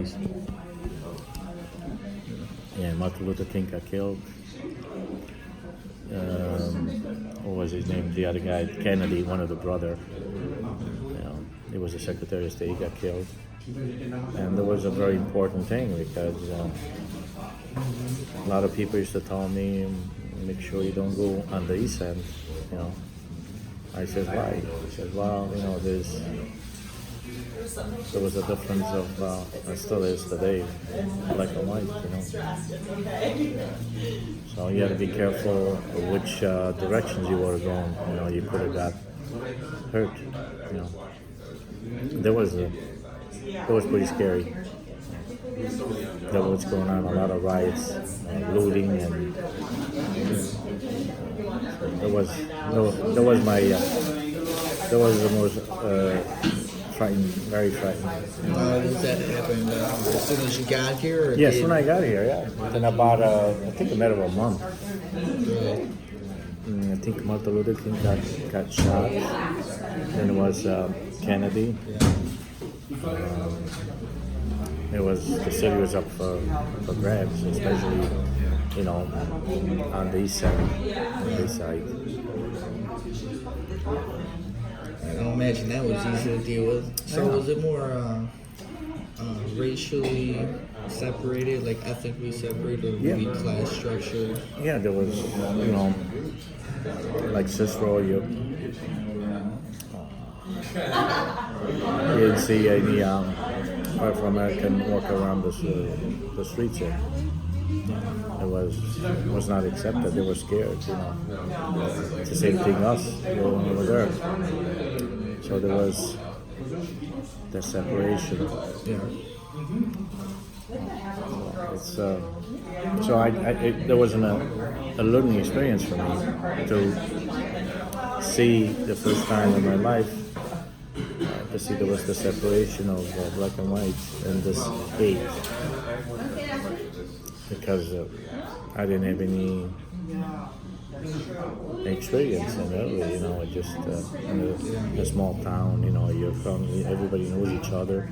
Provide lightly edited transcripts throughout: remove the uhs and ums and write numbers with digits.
days. And Martin Luther King got killed. What was his name? The other guy, Kennedy, one of the brother. He was the Secretary of State. He got killed, and that was a very important thing because a lot of people used to tell me, "Make sure you don't go on the east end." I said, "Why?" He said, "Well, there was a difference of, it still is today, black and white, So you had to be careful which directions you were going. You could have got hurt. That was pretty scary. That was going on, a lot of riots, looting, and that was the most frightening, very frightening. Was that happened as soon as you got here? Or yes, when I got here, yeah. Within about, I think a matter of a month. Really? I think Martin Luther King got shot. Then it was Kennedy. The city was up for grabs, especially, on the east side. I don't imagine that was easy to deal with. So was it more racially separated, like ethnically separated, or maybe class structure? Yeah, there was, like Cicero, you didn't see any Afro-American walk around the streets here. It was not accepted. They were scared, It's the same thing us when we were there. So there was the separation. There wasn't a learning experience for me to see the first time in my life. To see there was the separation of black and white and this hate, because I didn't have any experience in it. Just in a small town, you're from, everybody knows each other.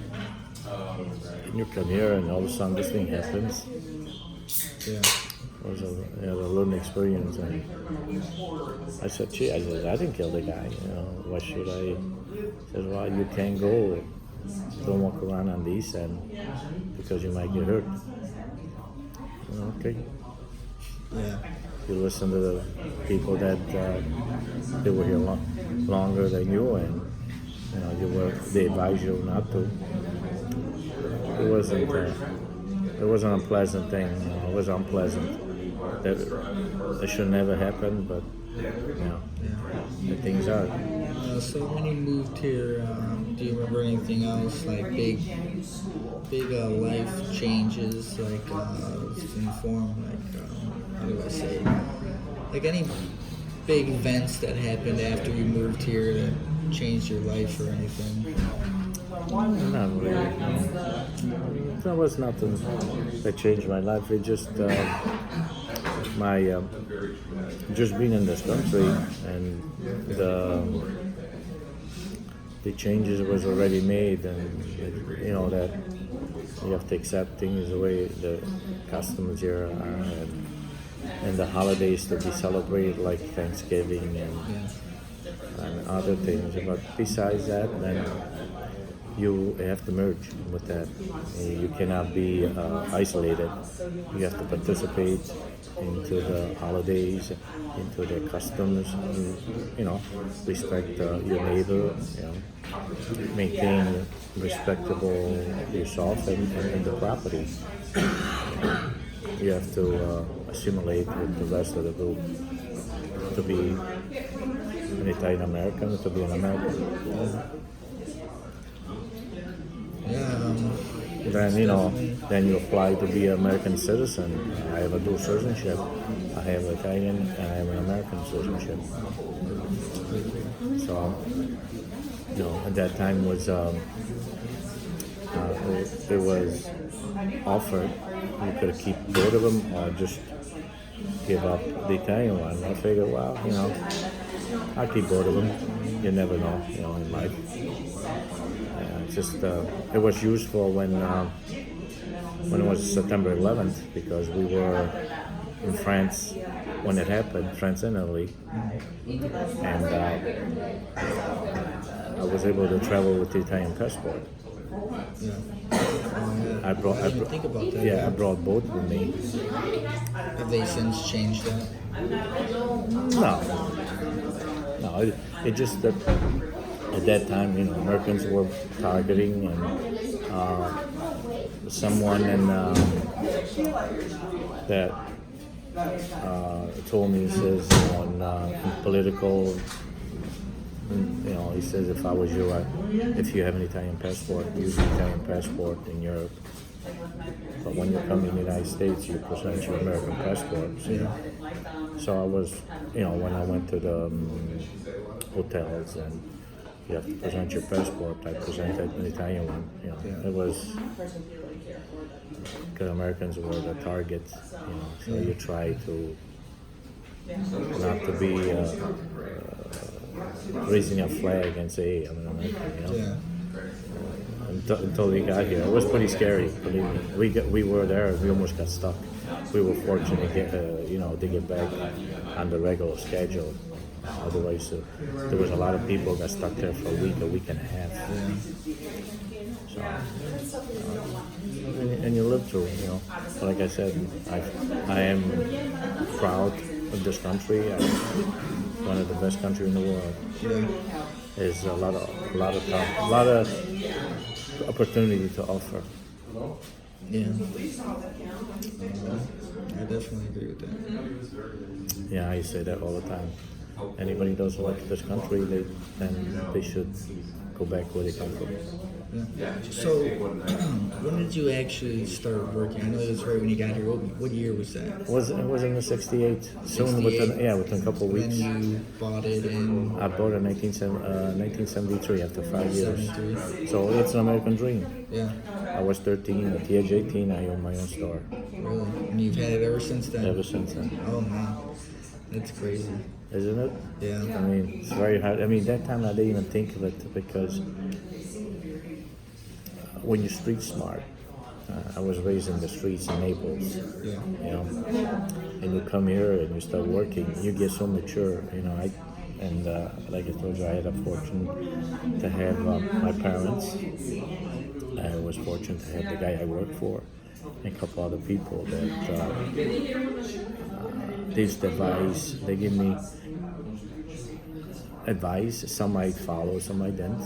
And you come here and all of a sudden this thing happens. It was a learning experience, and I said, I didn't kill the guy, why should I? He says, well, you can't go, don't walk around on the east end because you might get hurt. Okay. Yeah. You listen to the people that they were here longer than you, and they advise you not to. It wasn't a pleasant thing. It was unpleasant. That should never happen, but the things are. So when you moved here, do you remember anything else, like big life changes, like in form, how do I say it? Like any big events that happened after you moved here that changed your life or anything? Not really. There was nothing that changed my life. It just just being in this country and the changes was already made, and that you have to accept things the way the customs here are, and the holidays to be celebrated like Thanksgiving and other things. But besides that, then you have to merge with that. You cannot be isolated. You have to participate into the holidays, into the customs, respect your neighbor, maintain respectable yourself and the property. You have to assimilate with the rest of the group to be an Italian American, to be an American. Then you apply to be an American citizen. I have a dual citizenship. I have Italian and I have an American citizenship. So, at that time was it was offered. You could keep both of them or just give up the Italian one. I figured, well, I'll keep both of them. You never know, in life. It was useful when when it was September 11th, because we were in France when it happened, France and Italy, and I was able to travel with the Italian passport. Yeah. I brought, I didn't think about that. yeah, I brought both with me. Have they since changed that? No, it just that at that time, Americans were targeting and someone that told me, he says, on political, he says, if I was you, if you have an Italian passport, use an Italian passport in Europe. But when you come in the United States, you present your American passport. So I was, when I went to the hotels and you have to present your passport, I presented an Italian one. It was because Americans were the target. So you try to not to be raising a flag and say, hey, I'm an American. Until we got here, it was pretty scary. Believe me, we were there. We almost got stuck. We were fortunate to get to get back on the regular schedule. Otherwise, there was a lot of people got stuck there for a week and a half. So, and you live through, But like I said, I am proud of this country. One of the best countries in the world. There's a lot of opportunity to offer. Yeah. I definitely agree with that. Yeah, I say that all the time. Anybody doesn't like this country, then they should go back where they come from. Yeah. So, when did you actually start working? I know it was right when you got here. What year was that? It was in the 68. Soon, within a couple of weeks. Then you bought it in? I bought it in 1973 after 5 years. 73. So it's an American dream. Yeah. I was 13. At the age of 18, I owned my own store. Really? And you've had it ever since then? Ever since then. Oh man, that's crazy. Isn't it? Yeah. I mean, it's very hard. I mean, that time I didn't even think of it because when you're street smart, I was raised in the streets in Naples, Yeah. And you come here and you start working, you get so mature, like I told you, I had a fortune to have my parents. I was fortunate to have the guy I worked for and a couple other people that this advice, they give me advice. Some might follow, some might didn't,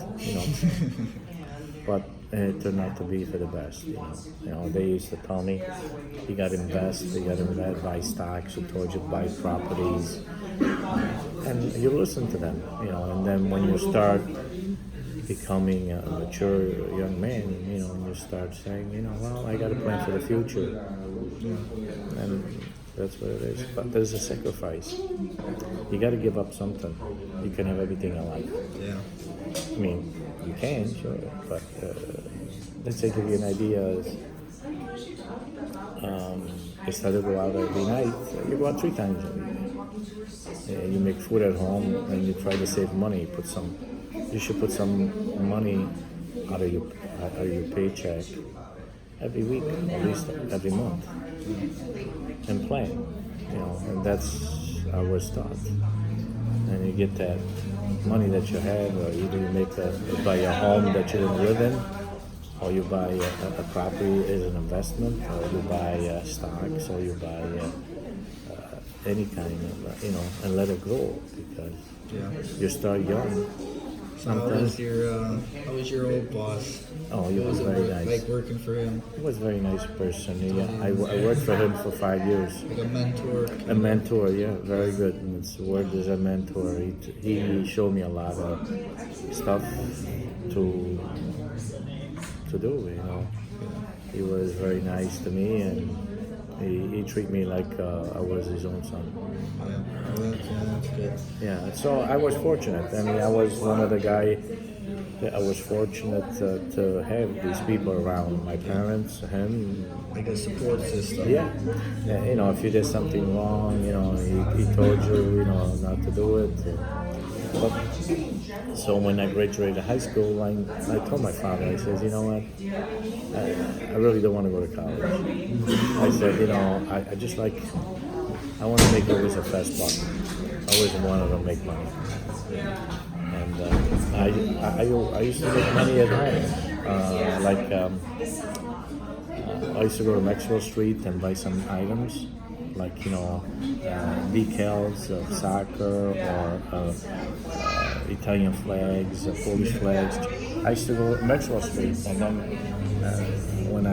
but it turned out to be for the best. They used to tell me, you got to invest, buy stocks, you told you buy properties, and you listen to them, and then when you start becoming a mature young man, and you start saying, well, I got to plan for the future, and that's what it is. But there's a sacrifice. You got to give up something. You can have everything in life. Yeah. I mean, you can, sure, but let's say, give you an idea. Instead of go out every night, you go out 3 times a week. You make food at home and you try to save money. You should put some money out of your paycheck every week, at least every month, and plan. And that's I was taught. And you get that money that you have, or either you buy a home that you don't live in, or you buy a property as an investment, or you buy stocks, or you buy any kind of, and let it grow, because you start young. So how was your old boss? Oh, he was very nice. Like working for him? He was a very nice person. Yeah, I worked for him for 5 years. Like a mentor? A mentor, yeah, very good. And it's worked as a mentor. He showed me a lot of stuff to do, He was very nice to me, and he treated me like I was his own son. Yeah, that's good. Yeah, so I was fortunate. I mean, I was one of the guys that I was fortunate to have these people around. My parents, him. Like a support system. Yeah, if you did something wrong, he told you, not to do it. But So when I graduated high school, I told my father, I said, you know what, I really don't want to go to college. I said, you know, I just like, I want to make always a fast buck. I always wanted to make money. And I used to make money at home. I used to go to Maxwell Street and buy some items, like, you know, decals of soccer or Italian flags, Polish flags. I used to go to Maxwell Street, and then when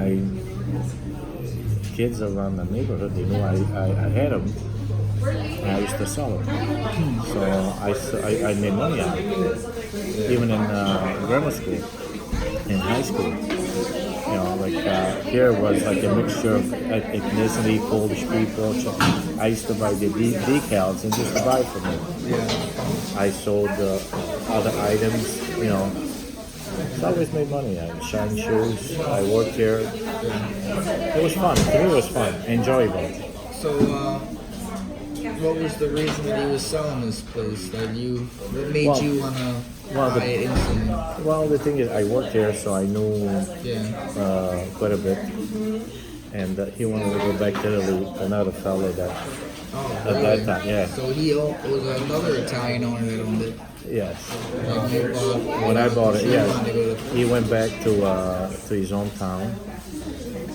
kids around the neighborhood, they knew I had them, and I used to sell them. So I made money out of it, even in grammar school, in high school. You know, like here was like a mixture of ethnicity, Polish people. So I used to buy the decals and just buy from them. Yeah. I sold other items, you know. So I always made money. I shined shoes. I worked here. It was fun. To me, it was fun, enjoyable. So, what was the reason that he was selling this place? What made you wanna buy it instantly? Well, the thing is, I worked here, so I knew quite a bit. And he wanted to go back to Italy. Another fellow that at that time, yeah. So he was another Italian owner that owned it. Yes. And you When I bought it, yes. wanted to go to- He went back to his hometown,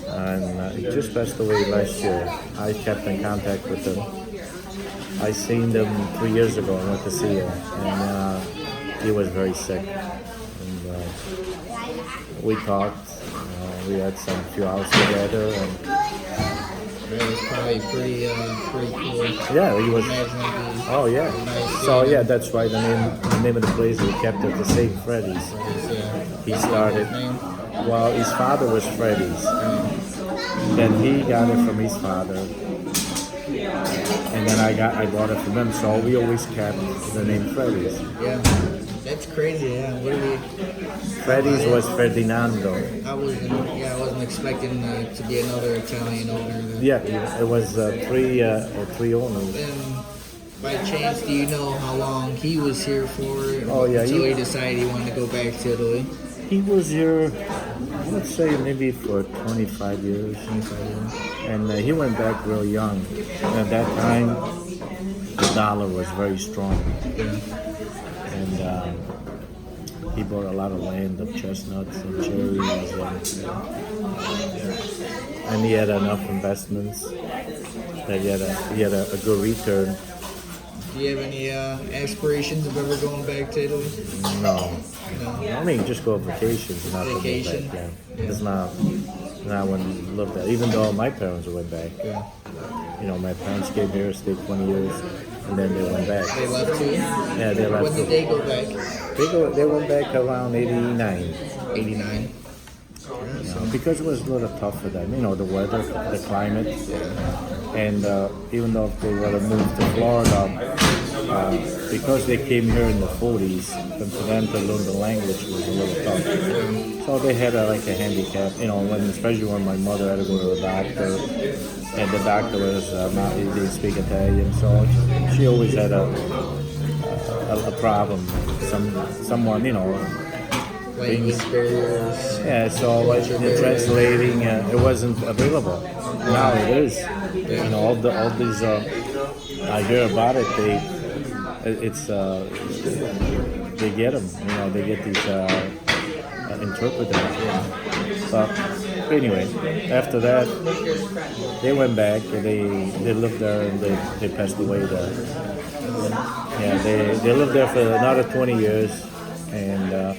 and he just passed away last year. I kept in contact with him. I seen him 3 years ago. I went to see him, and he was very sick. And we talked. We had some few hours together, and It was probably pretty cool. yeah, he was. Imagine it'd be Oh yeah. nice So seeing yeah, him. that's right. The name of the place we kept it the same, Freddy's. He started. Name? Well, his father was Freddy's. Then he got it from his father, and then I bought it from him. So we always kept the name Freddy's. Yeah, that's crazy. Yeah, what do we? Freddy's was Ferdinando. I wasn't expecting to be another Italian owner. Yeah, it was three owners. And by chance, do you know how long he was here for? Oh, yeah, until he- he decided he wanted to go back to Italy. He was here, I would say maybe for 25 years. 25 years. And he went back real young. At that time, the dollar was very strong. Yeah. And he bought a lot of land of chestnuts and cherries. And he had enough investments that he had a good return. Do you have any aspirations of ever going back to Italy? No. No. I mean, just go on vacations, not to go Vacation? back. Yeah. Yeah. It's not when you look at. Even though my parents went back, Yeah. you know, my parents came here, stayed 20 years, and then they went back. They left too? Yeah, they left. When did they go back? They went back around 89. 89. You know, because it was a little tough for them. You know, the weather, the climate, and even though they would have moved to Florida, because they came here in the 40s, and for them to learn the language was a little tough. So they had like a handicap, you know, especially when my mother had to go to the doctor, and the doctor was he didn't speak Italian, so she always had a problem. Someone, you know. Language barriers. Yeah, so like the translating, it wasn't available. Now it is. You know, all these. I hear about it. They get them. You know, they get these interpreters. But anyway, after that, they went back. They lived there and they passed away there. Yeah, they lived there for another 20 years, and.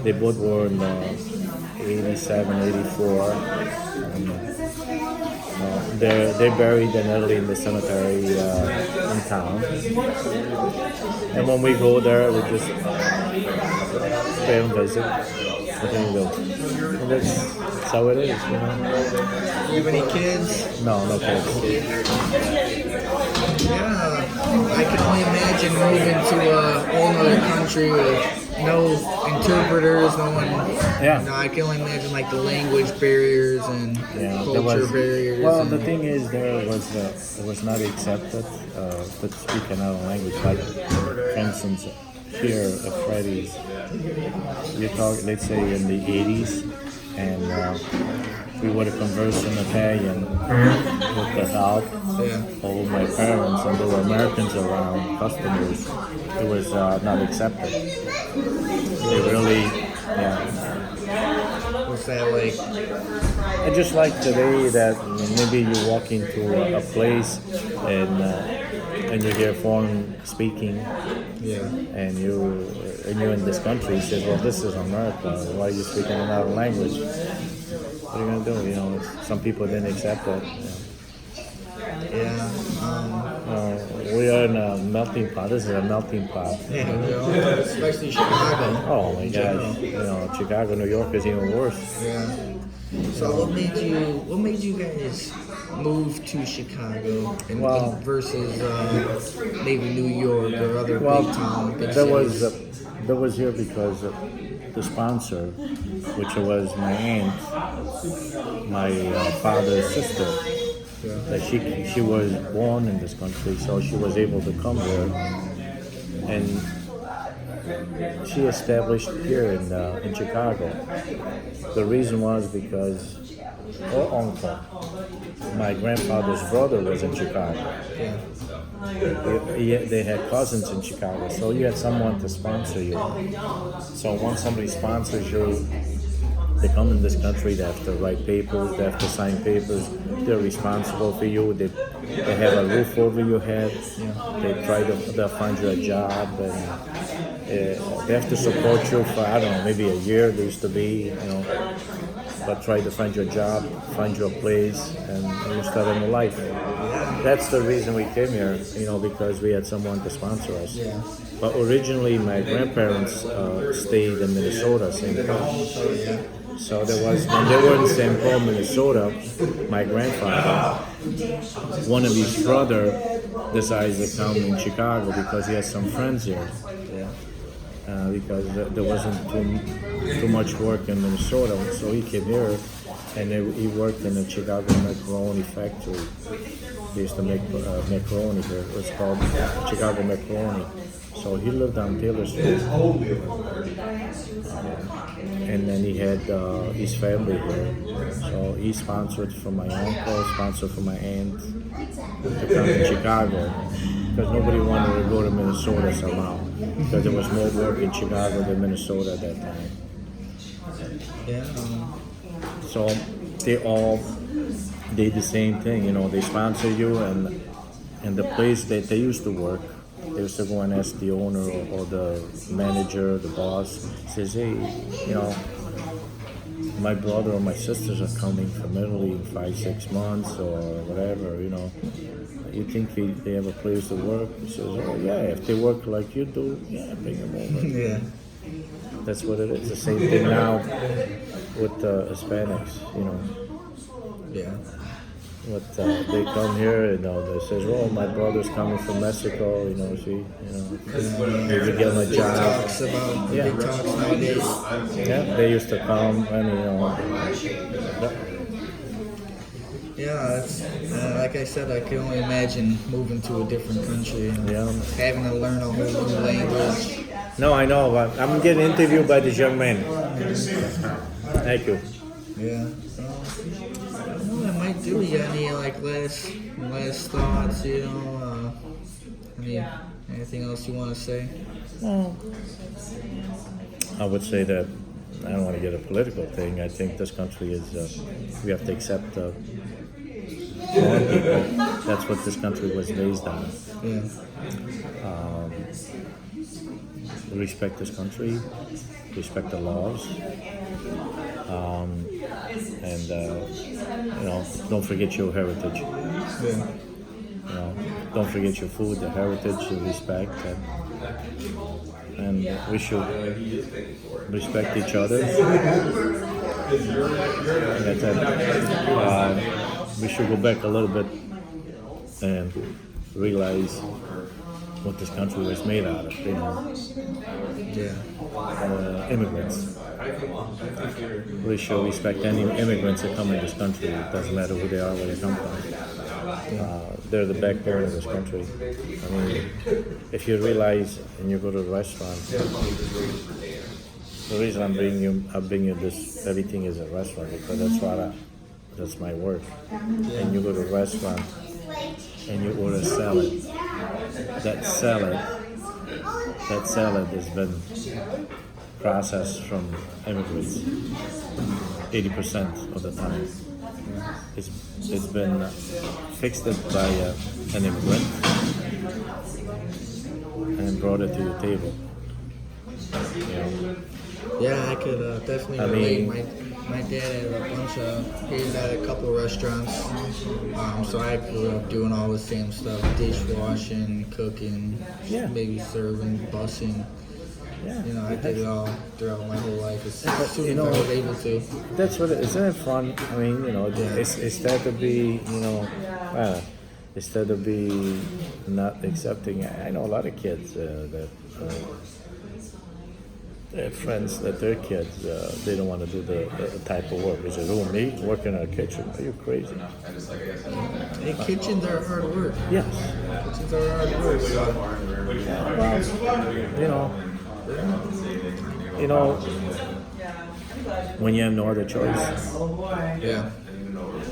They both were in 87, 84. And, they're buried in Italy in the cemetery in town. And when we go there, we just pay them visit. And then we go. And that's how it is, you know. Do you have any kids? No kids. Yeah, I can only imagine moving to a whole other country with no interpreters, no one. Yeah. No, I can only imagine like the language barriers and culture barriers. Well, and, the thing is, it was not accepted to speak another language. Like, for instance, here at Freddy's, you talk, let's say in the 80s, and we would have conversed in Italian with the help of my parents, and there were Americans around, customers. It was not accepted. They really, What's that like? I just like today that maybe you walk into a place and you hear foreign speaking, and you're in this country. You say, well, this is America. Why are you speaking another language? What are you gonna do? You know, some people didn't accept it. We are in a melting pot. This is a melting pot. Especially Chicago. Oh my gosh! You know, Chicago, New York is even worse. Yeah. So what made you guys move to Chicago versus maybe New York or other big town? Big That was here because the sponsor, which was my aunt, my father's sister. That she was born in this country, so she was able to come here, and she established here in Chicago. The reason was because her uncle, my grandfather's brother, was in Chicago. They had cousins in Chicago, so you had someone to sponsor you. So once somebody sponsors you, they come in this country, they have to write papers, they have to sign papers, they're responsible for you, they have a roof over your head, they'll find you a job, and they have to support you for, I don't know, maybe a year, there used to be, but try to find you a job, find you a place, and you start a new life. That's the reason we came here, because we had someone to sponsor us. But originally my grandparents stayed in Minnesota, St. Paul. So when they were in St. Paul, Minnesota, my grandfather, one of his brother decided to come in Chicago because he has some friends here. Because there wasn't too much work in Minnesota, so he came here, and he worked in the Chicago macaroni factory. They used to make macaroni here. It was called Chicago Macaroni. So he lived on Taylor Street. And then he had his family here. So he sponsored for my uncle, sponsored for my aunt to come to Chicago. Because nobody wanted to go to Minnesota somehow. Because there was more work in Chicago than Minnesota at that time. So they all did the same thing, they sponsor you, and the place that they used to work, they used to go and ask the owner or the manager, the boss, says, hey, my brother or my sisters are coming from Italy in 5-6 months or whatever, you think they have a place to work? He says, oh yeah, if they work like you do, bring them over. That's what it is. The same thing now with Hispanics, But they come here, they say, oh, my brother's coming from Mexico, maybe get him a job. Talks about big talks nowadays. They used to come, and it's like I said, I can only imagine moving to a different country and having to learn a whole new language. No, I know, but I'm getting interviewed by this young man. Thank you. I might do. You got any last thoughts? Anything else you want to say? Well, I would say that I don't want to get a political thing. I think this country is we have to accept foreign people. That's what this country was based on. Respect this country, respect the laws. And don't forget your heritage. Don't forget your food, the heritage, the respect, and we should respect each other. And we should go back a little bit and realize what this country was made out of. Immigrants. We should respect any immigrants that come in this country. It doesn't matter who they are, where they come from. They're the backbone of this country. I mean, if you realize and you go to a restaurant, the reason I'm bringing you this, everything is a restaurant because that's my work. And you go to a restaurant and you order salad. That salad has been processed from immigrants 80% of the time. It's been fixed by an immigrant and brought it to the table. You know? Yeah, I could definitely relate. My dad had he had a couple restaurants, so I grew up doing all the same stuff: dishwashing, cooking, maybe serving, busing. Yeah. You know, I did it all throughout my whole life as soon as I was able to. That's what isn't it fun? I mean, you know, instead of be, you know, instead of be not accepting. I know a lot of kids that they have friends that their kids they don't want to do the type of work. They say, "Oh, me working in a kitchen? Are you crazy?" Hey, kitchens are hard work. Yes. Kitchens are hard work. Well, you know, when you have no other choice, Yeah.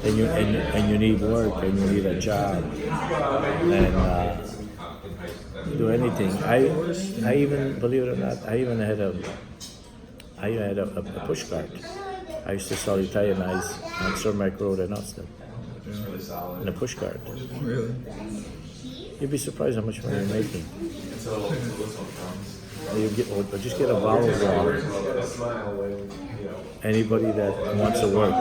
and you need work and you need a job, and do anything. I even, believe it or not, I had a push cart. I used to sell Italian ice on Cermak Road in Austin, in a push cart. Really? You'd be surprised how much money you're making. You just get a bottle of water. Anybody that wants to work,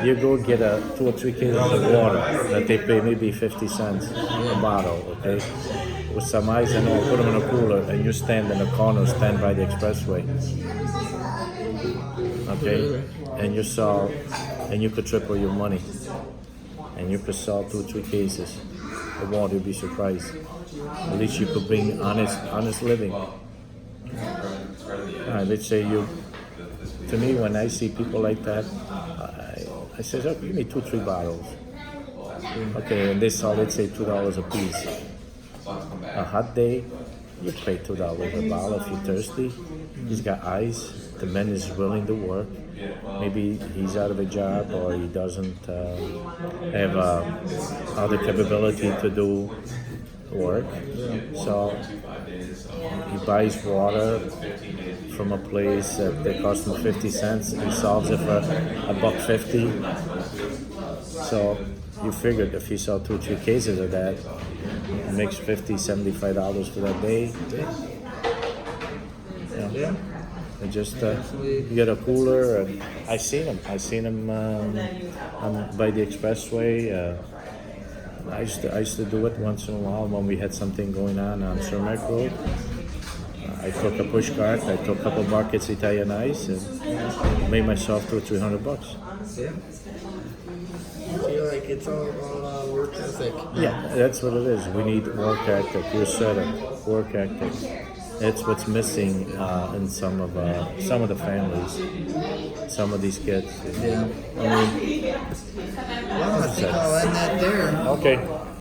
you go get 2 or 3 cases of water that they pay maybe 50 cents a bottle, okay? With some ice and all, put them in a cooler, and you stand in the corner, stand by the expressway, okay? And you sell, and you could triple your money, and you could sell 2 or 3 cases of water. You'd be surprised. At least you could bring honest living. Let's say you. To me, when I see people like that, I say, "Oh, give me 2, 3 bottles." Okay, and they sell, let's say, $2 a piece. A hot day, you pay $2 a bottle if you're thirsty. He's got ice. The man is willing to work. Maybe he's out of a job or he doesn't have other capability to do work. So he buys water from a place that costs him 50 cents. He sells it for $1.50. So you figured if he sells 2 or 3 cases of that, it makes $50, $75 for that day. Yeah. And just you get a cooler. And I seen him by the expressway. I used to do it once in a while when we had something going on Cermak Road. I took a push cart. I took a couple buckets Italian ice and made myself $200 or $300. Yeah. I feel like it's all work ethic. Yeah, that's what it is. We need work ethic. You said it, work ethic. It's what's missing in some of the families, some of these kids. Yeah. I mean, Well, I think I'll end that there. okay.